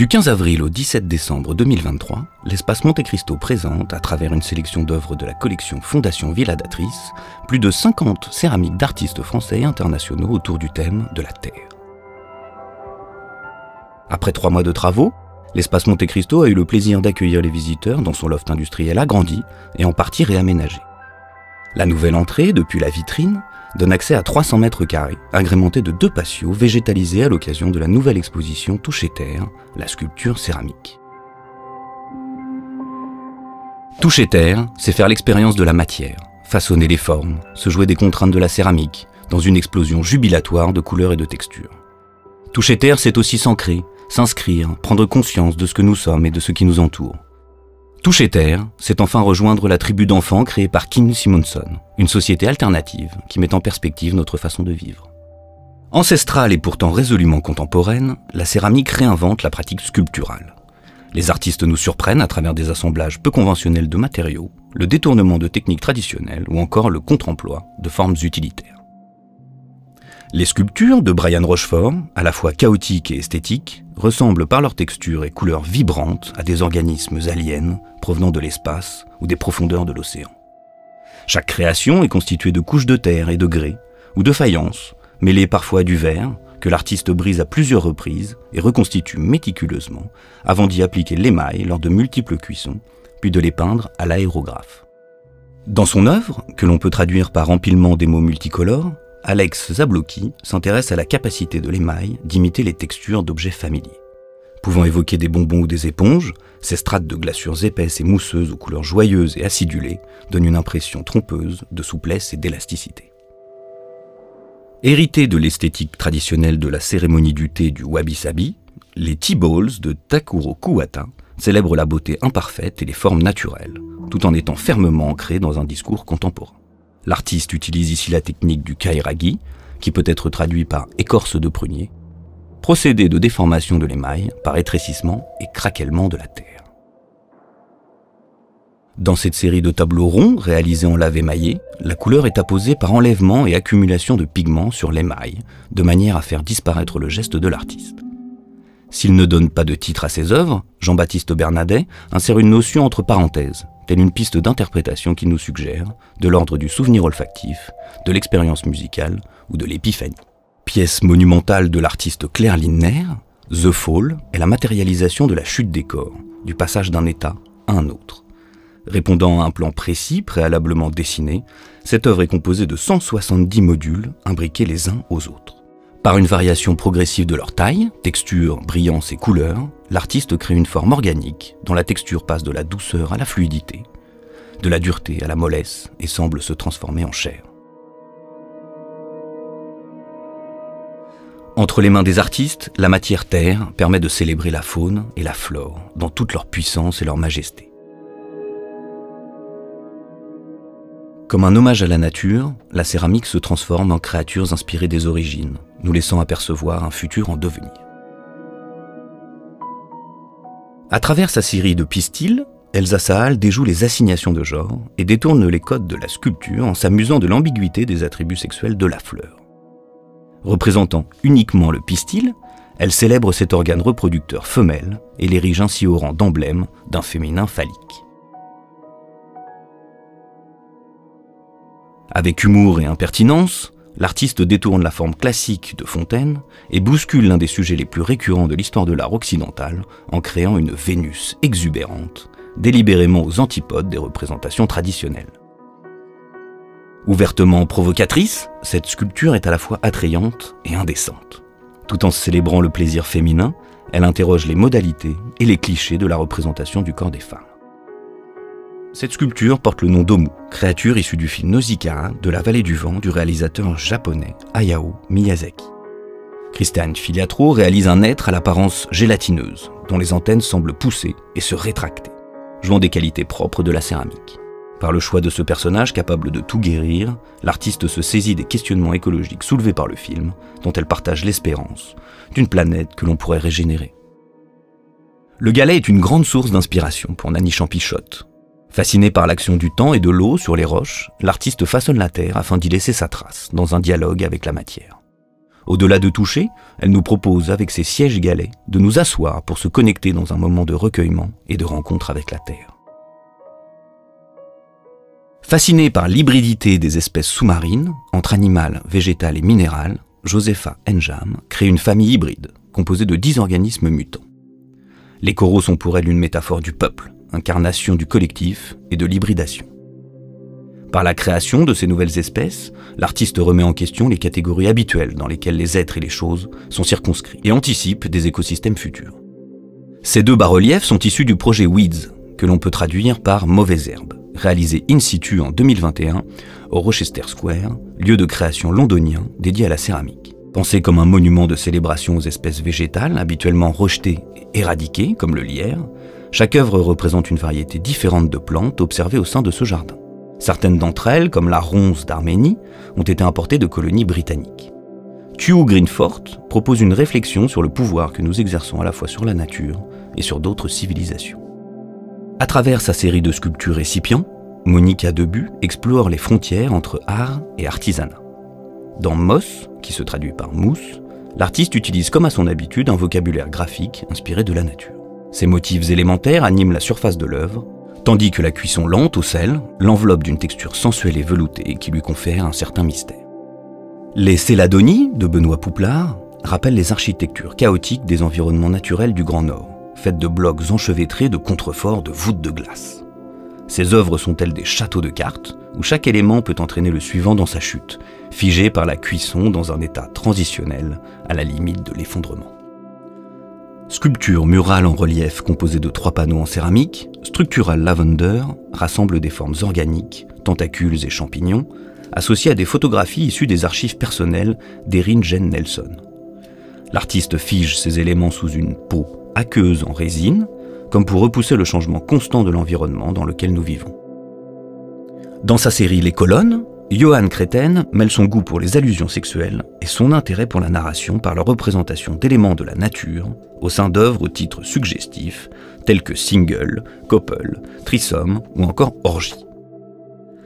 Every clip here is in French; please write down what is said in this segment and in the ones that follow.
Du 15 avril au 17 décembre 2023, l'Espace Monte Cristo présente, à travers une sélection d'œuvres de la collection Fondation Villa d'Atrice, plus de 50 céramiques d'artistes français et internationaux autour du thème de la Terre. Après 3 mois de travaux, l'Espace Monte Cristo a eu le plaisir d'accueillir les visiteurs dans son loft industriel agrandi et en partie réaménagé. La nouvelle entrée, depuis la vitrine, donne accès à 300 mètres carrés, agrémentés de 2 patios végétalisés à l'occasion de la nouvelle exposition Toucher Terre, la sculpture céramique. Toucher Terre, c'est faire l'expérience de la matière, façonner les formes, se jouer des contraintes de la céramique, dans une explosion jubilatoire de couleurs et de textures. Toucher Terre, c'est aussi s'ancrer, s'inscrire, prendre conscience de ce que nous sommes et de ce qui nous entoure. Toucher Terre, c'est enfin rejoindre la tribu d'enfants créée par Kim Simonson, une société alternative qui met en perspective notre façon de vivre. Ancestrale et pourtant résolument contemporaine, la céramique réinvente la pratique sculpturale. Les artistes nous surprennent à travers des assemblages peu conventionnels de matériaux, le détournement de techniques traditionnelles ou encore le contre-emploi de formes utilitaires. Les sculptures de Brian Rochefort, à la fois chaotiques et esthétiques, ressemblent par leur texture et couleurs vibrantes à des organismes aliens provenant de l'espace ou des profondeurs de l'océan. Chaque création est constituée de couches de terre et de grès, ou de faïence, mêlées parfois à du verre, que l'artiste brise à plusieurs reprises et reconstitue méticuleusement avant d'y appliquer l'émail lors de multiples cuissons, puis de les peindre à l'aérographe. Dans son œuvre, que l'on peut traduire par empilement des mots multicolores, Alex Zablocki s'intéresse à la capacité de l'émail d'imiter les textures d'objets familiers. Pouvant évoquer des bonbons ou des éponges, ces strates de glaçures épaisses et mousseuses aux couleurs joyeuses et acidulées donnent une impression trompeuse de souplesse et d'élasticité. Hérités de l'esthétique traditionnelle de la cérémonie du thé du wabi-sabi, les tea bowls de Takuro Kuwata célèbrent la beauté imparfaite et les formes naturelles, tout en étant fermement ancrés dans un discours contemporain. L'artiste utilise ici la technique du kairagi, qui peut être traduit par écorce de prunier, procédé de déformation de l'émail par étrécissement et craquellement de la terre. Dans cette série de tableaux ronds réalisés en lave émaillé, la couleur est apposée par enlèvement et accumulation de pigments sur l'émail, de manière à faire disparaître le geste de l'artiste. S'il ne donne pas de titre à ses œuvres, Jean-Baptiste Bernadet insère une notion entre parenthèses, telle une piste d'interprétation qu'il nous suggère, de l'ordre du souvenir olfactif, de l'expérience musicale ou de l'épiphanie. Pièce monumentale de l'artiste Claire Lindner, The Fall est la matérialisation de la chute des corps, du passage d'un état à un autre. Répondant à un plan précis, préalablement dessiné, cette œuvre est composée de 170 modules imbriqués les uns aux autres. Par une variation progressive de leur taille, texture, brillance et couleur, l'artiste crée une forme organique dont la texture passe de la douceur à la fluidité, de la dureté à la mollesse et semble se transformer en chair. Entre les mains des artistes, la matière terre permet de célébrer la faune et la flore dans toute leur puissance et leur majesté. Comme un hommage à la nature, la céramique se transforme en créatures inspirées des origines, nous laissant apercevoir un futur en devenir. À travers sa série de pistils, Elsa Sahal déjoue les assignations de genre et détourne les codes de la sculpture en s'amusant de l'ambiguïté des attributs sexuels de la fleur. Représentant uniquement le pistil, elle célèbre cet organe reproducteur femelle et l'érige ainsi au rang d'emblème d'un féminin phallique. Avec humour et impertinence, l'artiste détourne la forme classique de Fontaine et bouscule l'un des sujets les plus récurrents de l'histoire de l'art occidental en créant une Vénus exubérante, délibérément aux antipodes des représentations traditionnelles. Ouvertement provocatrice, cette sculpture est à la fois attrayante et indécente. Tout en célébrant le plaisir féminin, elle interroge les modalités et les clichés de la représentation du corps des femmes. Cette sculpture porte le nom d'Omu, créature issue du film Nausicaa de la vallée du vent du réalisateur japonais Hayao Miyazaki. Christiane Filiatro réalise un être à l'apparence gélatineuse, dont les antennes semblent pousser et se rétracter, jouant des qualités propres de la céramique. Par le choix de ce personnage capable de tout guérir, l'artiste se saisit des questionnements écologiques soulevés par le film, dont elle partage l'espérance d'une planète que l'on pourrait régénérer. Le galet est une grande source d'inspiration pour Nanny Champichotte. Fasciné par l'action du temps et de l'eau sur les roches, l'artiste façonne la terre afin d'y laisser sa trace, dans un dialogue avec la matière. Au-delà de toucher, elle nous propose, avec ses sièges galets, de nous asseoir pour se connecter dans un moment de recueillement et de rencontre avec la Terre. Fascinée par l'hybridité des espèces sous-marines, entre animal, végétal et minéral, Josepha Enjam crée une famille hybride, composée de 10 organismes mutants. Les coraux sont pour elle une métaphore du peuple, incarnation du collectif et de l'hybridation. Par la création de ces nouvelles espèces, l'artiste remet en question les catégories habituelles dans lesquelles les êtres et les choses sont circonscrits et anticipe des écosystèmes futurs. Ces 2 bas-reliefs sont issus du projet Weeds, que l'on peut traduire par mauvaises herbes, réalisé in situ en 2021 au Rochester Square, lieu de création londonien dédié à la céramique. Pensé comme un monument de célébration aux espèces végétales habituellement rejetées et éradiquées, comme le lierre, chaque œuvre représente une variété différente de plantes observées au sein de ce jardin. Certaines d'entre elles, comme la ronce d'Arménie, ont été importées de colonies britanniques. Hugh Greenfort propose une réflexion sur le pouvoir que nous exerçons à la fois sur la nature et sur d'autres civilisations. À travers sa série de sculptures récipients, Monica Debu explore les frontières entre art et artisanat. Dans Moss, qui se traduit par mousse, l'artiste utilise comme à son habitude un vocabulaire graphique inspiré de la nature. Ces motifs élémentaires animent la surface de l'œuvre, tandis que la cuisson lente au sel l'enveloppe d'une texture sensuelle et veloutée qui lui confère un certain mystère. Les Céladonies de Benoît Pouplard rappellent les architectures chaotiques des environnements naturels du Grand Nord, faites de blocs enchevêtrés de contreforts de voûtes de glace. Ces œuvres sont-elles des châteaux de cartes, où chaque élément peut entraîner le suivant dans sa chute, figé par la cuisson dans un état transitionnel à la limite de l'effondrement. Sculpture murale en relief composée de 3 panneaux en céramique, Structural Lavender rassemble des formes organiques, tentacules et champignons, associés à des photographies issues des archives personnelles d'Erin Jane Nelson. L'artiste fige ces éléments sous une peau aqueuse en résine, comme pour repousser le changement constant de l'environnement dans lequel nous vivons. Dans sa série Les Colonnes, Johan Créten mêle son goût pour les allusions sexuelles et son intérêt pour la narration par la représentation d'éléments de la nature au sein d'œuvres au titre suggestif tels que Single, Couple, Threesome ou encore Orgie.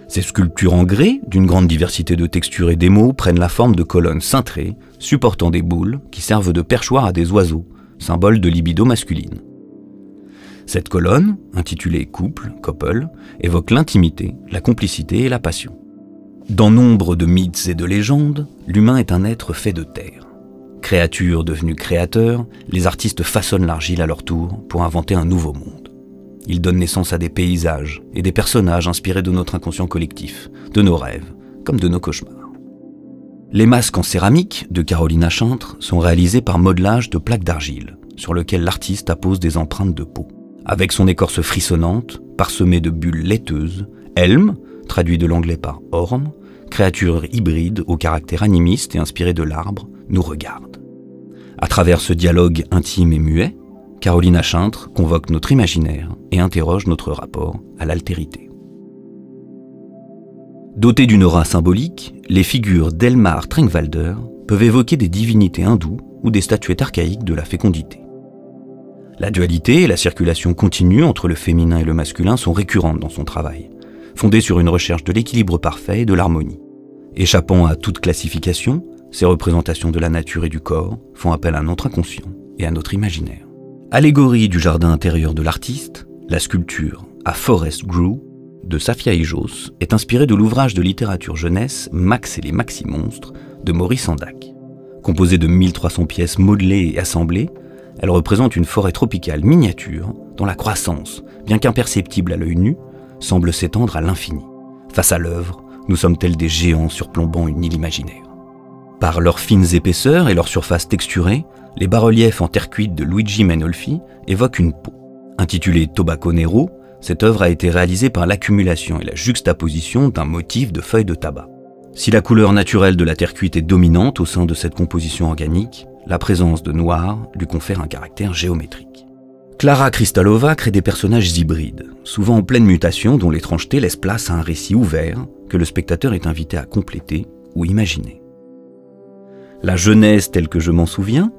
Ces sculptures en grès, d'une grande diversité de textures et d'émaux, prennent la forme de colonnes cintrées, supportant des boules qui servent de perchoir à des oiseaux, symbole de libido masculine. Cette colonne, intitulée Couple, Couple, évoque l'intimité, la complicité et la passion. Dans nombre de mythes et de légendes, l'humain est un être fait de terre. Créatures devenues créateurs, les artistes façonnent l'argile à leur tour pour inventer un nouveau monde. Ils donnent naissance à des paysages et des personnages inspirés de notre inconscient collectif, de nos rêves, comme de nos cauchemars. Les masques en céramique de Carolina Chantre sont réalisés par modelage de plaques d'argile, sur lesquelles l'artiste appose des empreintes de peau. Avec son écorce frissonnante, parsemée de bulles laiteuses, Helm, traduit de l'anglais par orme, créature hybride au caractère animiste et inspirée de l'arbre, nous regarde. À travers ce dialogue intime et muet, Carolina Chantre convoque notre imaginaire et interroge notre rapport à l'altérité. Dotées d'une aura symbolique, les figures d'Elmar Trengwalder peuvent évoquer des divinités hindoues ou des statuettes archaïques de la fécondité. La dualité et la circulation continue entre le féminin et le masculin sont récurrentes dans son travail, fondées sur une recherche de l'équilibre parfait et de l'harmonie. Échappant à toute classification, ces représentations de la nature et du corps font appel à notre inconscient et à notre imaginaire. Allégorie du jardin intérieur de l'artiste, la sculpture A Forest Grew de Safia Ijos est inspirée de l'ouvrage de littérature jeunesse Max et les Maxi-Monstres de Maurice Andac. Composée de 1300 pièces modelées et assemblées, elle représente une forêt tropicale miniature dont la croissance, bien qu'imperceptible à l'œil nu, semble s'étendre à l'infini. Face à l'œuvre, nous sommes tels des géants surplombant une île imaginaire. Par leurs fines épaisseurs et leur surface texturée, les bas-reliefs en terre cuite de Luigi Menolfi évoquent une peau. Intitulée Tobacco Nero, cette œuvre a été réalisée par l'accumulation et la juxtaposition d'un motif de feuilles de tabac. Si la couleur naturelle de la terre cuite est dominante au sein de cette composition organique, la présence de noir lui confère un caractère géométrique. Klara Krystalova crée des personnages hybrides, souvent en pleine mutation dont l'étrangeté laisse place à un récit ouvert que le spectateur est invité à compléter ou imaginer. La jeunesse telle que je m'en souviens,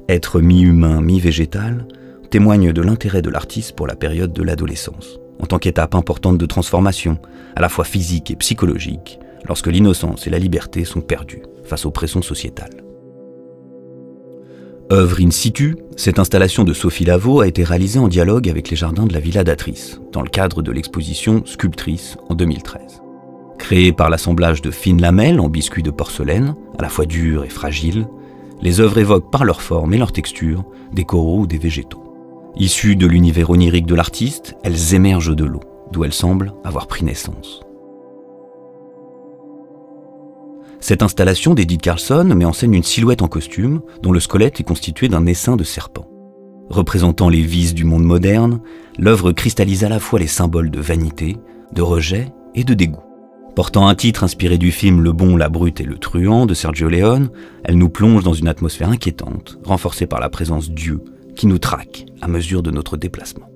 être mi-humain, mi-végétal, témoigne de l'intérêt de l'artiste pour la période de l'adolescence, en tant qu'étape importante de transformation, à la fois physique et psychologique, lorsque l'innocence et la liberté sont perdues face aux pressions sociétales. Œuvre in situ, cette installation de Sophie Lavaux a été réalisée en dialogue avec les jardins de la Villa d'Atrice, dans le cadre de l'exposition Sculptrice en 2013. Créée par l'assemblage de fines lamelles en biscuits de porcelaine, à la fois dures et fragiles, les œuvres évoquent par leur forme et leur texture des coraux ou des végétaux. Issues de l'univers onirique de l'artiste, elles émergent de l'eau, d'où elles semblent avoir pris naissance. Cette installation d'Edith Carlson met en scène une silhouette en costume dont le squelette est constitué d'un essaim de serpent. Représentant les vices du monde moderne, l'œuvre cristallise à la fois les symboles de vanité, de rejet et de dégoût. Portant un titre inspiré du film Le Bon, la Brute et le Truand de Sergio Leone, elle nous plonge dans une atmosphère inquiétante, renforcée par la présence Dieu, qui nous traque à mesure de notre déplacement.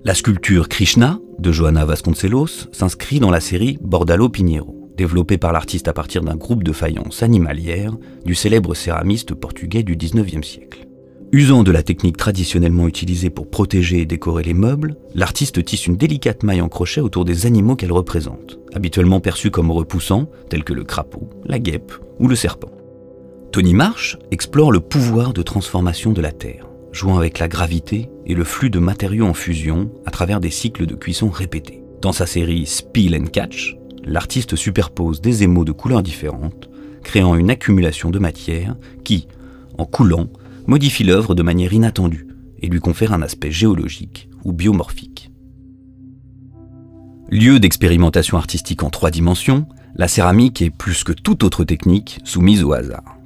La sculpture Krishna, de Joana Vasconcelos, s'inscrit dans la série Bordalo Pinheiro, développée par l'artiste à partir d'un groupe de faïences animalières du célèbre céramiste portugais du XIXe siècle. Usant de la technique traditionnellement utilisée pour protéger et décorer les meubles, l'artiste tisse une délicate maille en crochet autour des animaux qu'elle représente, habituellement perçus comme repoussants, tels que le crapaud, la guêpe ou le serpent. Tony Marsh explore le pouvoir de transformation de la Terre, jouant avec la gravité et le flux de matériaux en fusion à travers des cycles de cuisson répétés. Dans sa série Spill and Catch, l'artiste superpose des émaux de couleurs différentes, créant une accumulation de matière qui, en coulant, modifie l'œuvre de manière inattendue et lui confère un aspect géologique ou biomorphique. Lieu d'expérimentation artistique en 3 dimensions, la céramique est plus que toute autre technique soumise au hasard.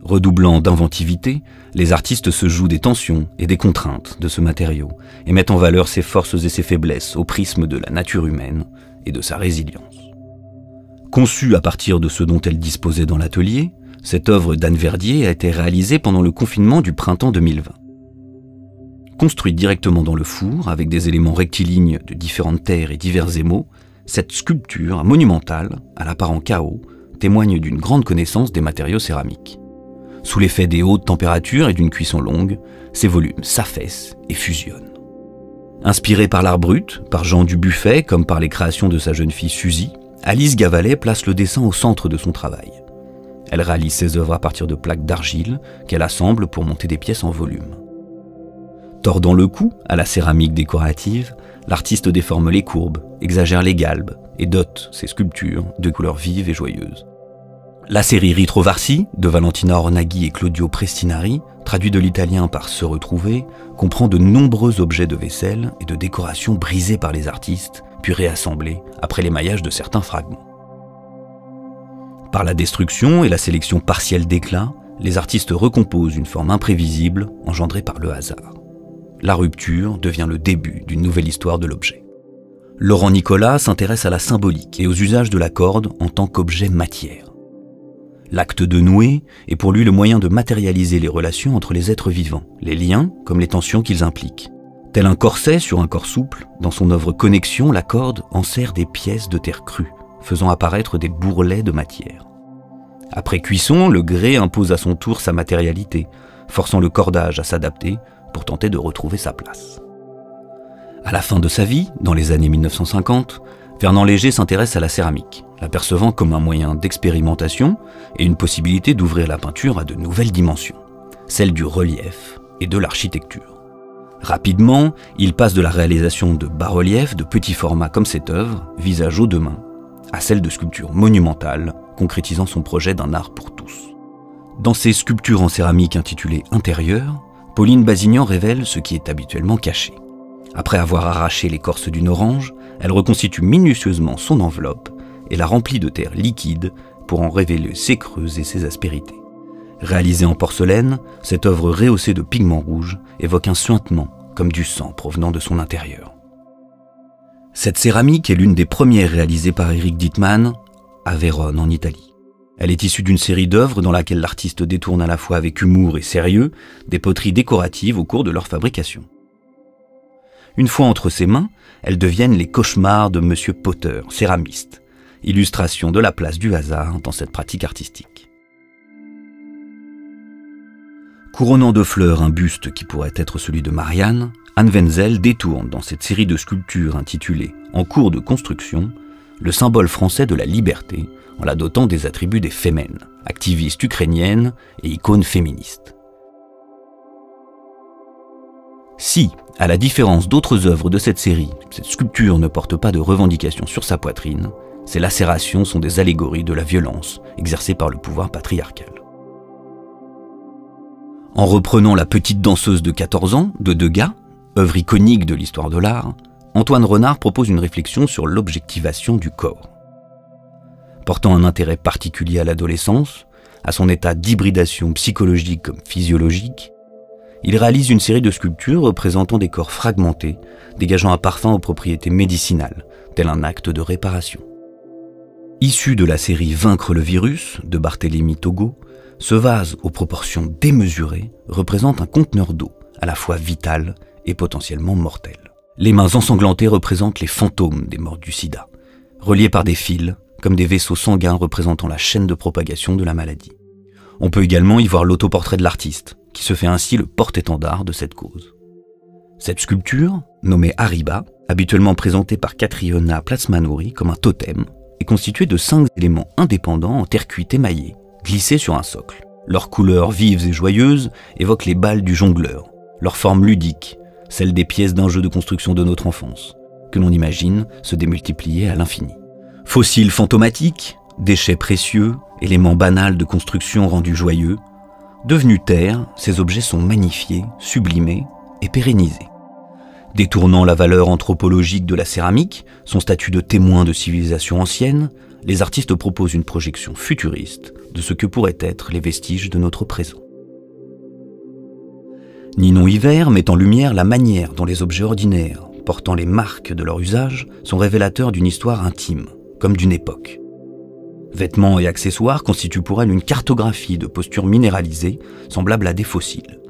Redoublant d'inventivité, les artistes se jouent des tensions et des contraintes de ce matériau et mettent en valeur ses forces et ses faiblesses au prisme de la nature humaine et de sa résilience. Conçue à partir de ce dont elle disposait dans l'atelier, cette œuvre d'Anne Verdier a été réalisée pendant le confinement du printemps 2020. Construite directement dans le four, avec des éléments rectilignes de différentes terres et divers émaux, cette sculpture monumentale, à l'apparent chaos, témoigne d'une grande connaissance des matériaux céramiques. Sous l'effet des hautes températures et d'une cuisson longue, ces volumes s'affaissent et fusionnent. Inspirée par l'art brut, par Jean Dubuffet comme par les créations de sa jeune fille Suzy, Alice Gavalet place le dessin au centre de son travail. Elle réalise ses œuvres à partir de plaques d'argile qu'elle assemble pour monter des pièces en volume. Tordant le cou à la céramique décorative, l'artiste déforme les courbes, exagère les galbes et dote ses sculptures de couleurs vives et joyeuses. La série Ritrovarsi de Valentina Ornaghi et Claudio Prestinari, traduit de l'italien par Se retrouver, comprend de nombreux objets de vaisselle et de décoration brisés par les artistes, puis réassemblés après l'émaillage de certains fragments. Par la destruction et la sélection partielle d'éclats, les artistes recomposent une forme imprévisible engendrée par le hasard. La rupture devient le début d'une nouvelle histoire de l'objet. Laurent Nicolas s'intéresse à la symbolique et aux usages de la corde en tant qu'objet matière. L'acte de nouer est pour lui le moyen de matérialiser les relations entre les êtres vivants, les liens comme les tensions qu'ils impliquent. Tel un corset sur un corps souple, dans son œuvre Connexion, la corde enserre des pièces de terre crue, faisant apparaître des bourrelets de matière. Après cuisson, le grès impose à son tour sa matérialité, forçant le cordage à s'adapter pour tenter de retrouver sa place. À la fin de sa vie, dans les années 1950, Fernand Léger s'intéresse à la céramique, l'apercevant comme un moyen d'expérimentation et une possibilité d'ouvrir la peinture à de nouvelles dimensions, celle du relief et de l'architecture. Rapidement, il passe de la réalisation de bas-reliefs de petits formats comme cette œuvre, Visage aux deux mains, à celle de sculptures monumentales, concrétisant son projet d'un art pour tous. Dans ses sculptures en céramique intitulées Intérieur, Pauline Bazignan révèle ce qui est habituellement caché. Après avoir arraché l'écorce d'une orange, elle reconstitue minutieusement son enveloppe et la remplit de terre liquide pour en révéler ses creux et ses aspérités. Réalisée en porcelaine, cette œuvre rehaussée de pigments rouges évoque un suintement comme du sang provenant de son intérieur. Cette céramique est l'une des premières réalisées par Eric Dittmann à Vérone en Italie. Elle est issue d'une série d'œuvres dans laquelle l'artiste détourne à la fois avec humour et sérieux des poteries décoratives au cours de leur fabrication. Une fois entre ses mains, elles deviennent les cauchemars de Monsieur Potter, céramiste, illustration de la place du hasard dans cette pratique artistique. Couronnant de fleurs un buste qui pourrait être celui de Marianne, Anne Wenzel détourne dans cette série de sculptures intitulée « En cours de construction » le symbole français de la liberté en la dotant des attributs des Femen, activiste ukrainienne et icône féministe. Si, à la différence d'autres œuvres de cette série, cette sculpture ne porte pas de revendication sur sa poitrine, ses lacérations sont des allégories de la violence exercée par le pouvoir patriarcal. En reprenant La petite danseuse de 14 ans de Degas, œuvre iconique de l'histoire de l'art, Antoine Renard propose une réflexion sur l'objectivation du corps. Portant un intérêt particulier à l'adolescence, à son état d'hybridation psychologique comme physiologique, il réalise une série de sculptures représentant des corps fragmentés, dégageant un parfum aux propriétés médicinales, tel un acte de réparation. Issu de la série Vaincre le virus de Barthélemy Togo, ce vase aux proportions démesurées représente un conteneur d'eau, à la fois vital et potentiellement mortel. Les mains ensanglantées représentent les fantômes des morts du sida, reliés par des fils, comme des vaisseaux sanguins représentant la chaîne de propagation de la maladie. On peut également y voir l'autoportrait de l'artiste, qui se fait ainsi le porte-étendard de cette cause. Cette sculpture, nommée Arriba, habituellement présentée par Catriona Plasmanouri comme un totem, est constituée de 5 éléments indépendants en terre cuite émaillée, glissés sur un socle. Leurs couleurs vives et joyeuses évoquent les balles du jongleur, leur forme ludique, celle des pièces d'un jeu de construction de notre enfance, que l'on imagine se démultiplier à l'infini. Fossiles fantomatiques, déchets précieux, éléments banals de construction rendus joyeux, devenus terre, ces objets sont magnifiés, sublimés et pérennisés. Détournant la valeur anthropologique de la céramique, son statut de témoin de civilisation ancienne, les artistes proposent une projection futuriste de ce que pourraient être les vestiges de notre présent. Ninon Hiver met en lumière la manière dont les objets ordinaires, portant les marques de leur usage, sont révélateurs d'une histoire intime, comme d'une époque. Vêtements et accessoires constituent pour elle une cartographie de postures minéralisées, semblables à des fossiles.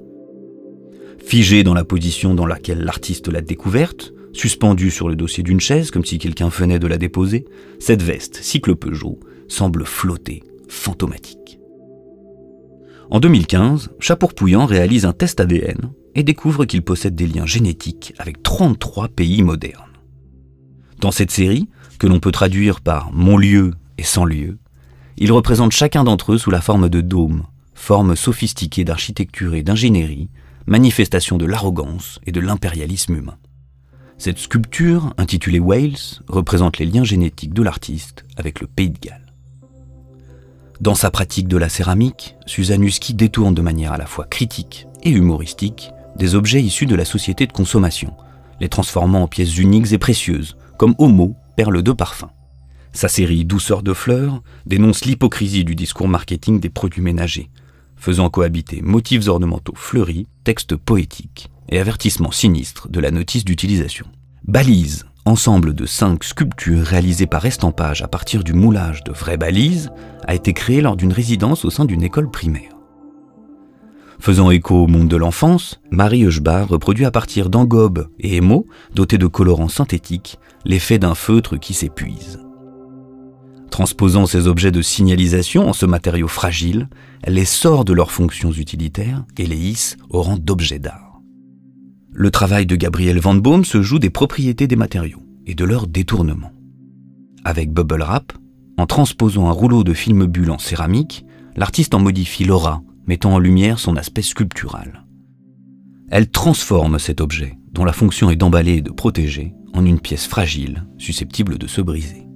Figée dans la position dans laquelle l'artiste l'a découverte, suspendue sur le dossier d'une chaise comme si quelqu'un venait de la déposer, cette veste, cycle Peugeot, semble flotter, fantomatique. En 2015, Chapourpouillant réalise un test ADN et découvre qu'il possède des liens génétiques avec 33 pays modernes. Dans cette série, que l'on peut traduire par « mon lieu » et « sans lieu », ils représentent chacun d'entre eux sous la forme de dômes, forme sophistiquée d'architecture et d'ingénierie, manifestation de l'arrogance et de l'impérialisme humain. Cette sculpture, intitulée Wales, représente les liens génétiques de l'artiste avec le Pays de Galles. Dans sa pratique de la céramique, Suzanne Husky détourne de manière à la fois critique et humoristique des objets issus de la société de consommation, les transformant en pièces uniques et précieuses, comme Homo, perle de parfum. Sa série Douceur de fleurs dénonce l'hypocrisie du discours marketing des produits ménagers, faisant cohabiter motifs ornementaux fleuris, textes poétiques et avertissements sinistres de la notice d'utilisation. Balise, ensemble de 5 sculptures réalisées par estampage à partir du moulage de vraies balises, a été créé lors d'une résidence au sein d'une école primaire. Faisant écho au monde de l'enfance, Marie Euchbar reproduit à partir d'engobes et émaux, dotés de colorants synthétiques, l'effet d'un feutre qui s'épuise. Transposant ces objets de signalisation en ce matériau fragile, elle les sort de leurs fonctions utilitaires et les hisse au rang d'objets d'art. Le travail de Gabriel Van Boom se joue des propriétés des matériaux et de leur détournement. Avec Bubble Wrap, en transposant un rouleau de film bulle en céramique, l'artiste en modifie l'aura, mettant en lumière son aspect sculptural. Elle transforme cet objet, dont la fonction est d'emballer et de protéger, en une pièce fragile, susceptible de se briser.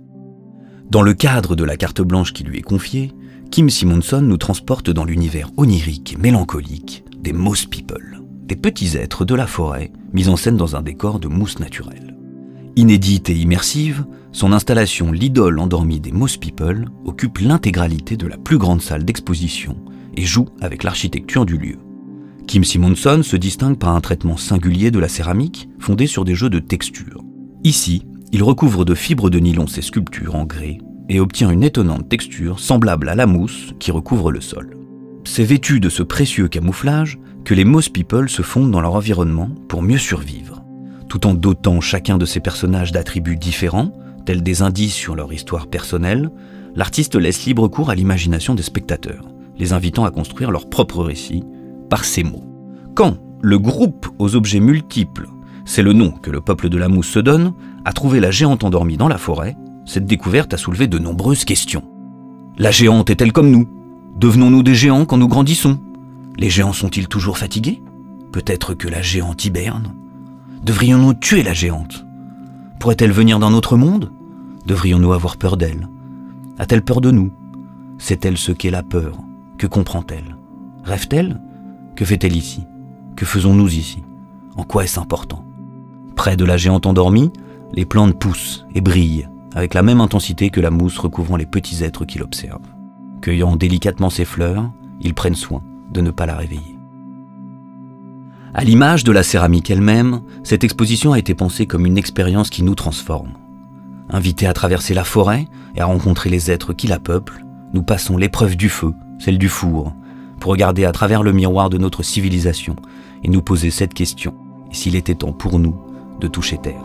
Dans le cadre de la carte blanche qui lui est confiée, Kim Simonson nous transporte dans l'univers onirique et mélancolique des Moss People, des petits êtres de la forêt mis en scène dans un décor de mousse naturelle. Inédite et immersive, son installation L'idole endormie des Moss People occupe l'intégralité de la plus grande salle d'exposition et joue avec l'architecture du lieu. Kim Simonson se distingue par un traitement singulier de la céramique fondé sur des jeux de textures. Ici, il recouvre de fibres de nylon ses sculptures en grès et obtient une étonnante texture semblable à la mousse qui recouvre le sol. C'est vêtu de ce précieux camouflage que les Moss People se fondent dans leur environnement pour mieux survivre. Tout en dotant chacun de ces personnages d'attributs différents, tels des indices sur leur histoire personnelle, l'artiste laisse libre cours à l'imagination des spectateurs, les invitant à construire leur propre récit par ces mots. Quand le groupe aux objets multiples, c'est le nom que le peuple de la mousse se donne, a trouvé la géante endormie dans la forêt, cette découverte a soulevé de nombreuses questions. La géante est-elle comme nous? Devenons-nous des géants quand nous grandissons? Les géants sont-ils toujours fatigués? Peut-être que la géante hiberne? Devrions-nous tuer la géante? Pourrait-elle venir dans notre monde? Devrions-nous avoir peur d'elle? A-t-elle peur de nous? Sait-elle ce qu'est la peur? Que comprend-elle? Rêve-t-elle? Que fait-elle ici? Que faisons-nous ici? En quoi est-ce important? Près de la géante endormie, les plantes poussent et brillent avec la même intensité que la mousse recouvrant les petits êtres qui l'observent. Cueillant délicatement ses fleurs, ils prennent soin de ne pas la réveiller. À l'image de la céramique elle-même, cette exposition a été pensée comme une expérience qui nous transforme. Invités à traverser la forêt et à rencontrer les êtres qui la peuplent, nous passons l'épreuve du feu, celle du four, pour regarder à travers le miroir de notre civilisation et nous poser cette question: et s'il était temps pour nous de toucher terre?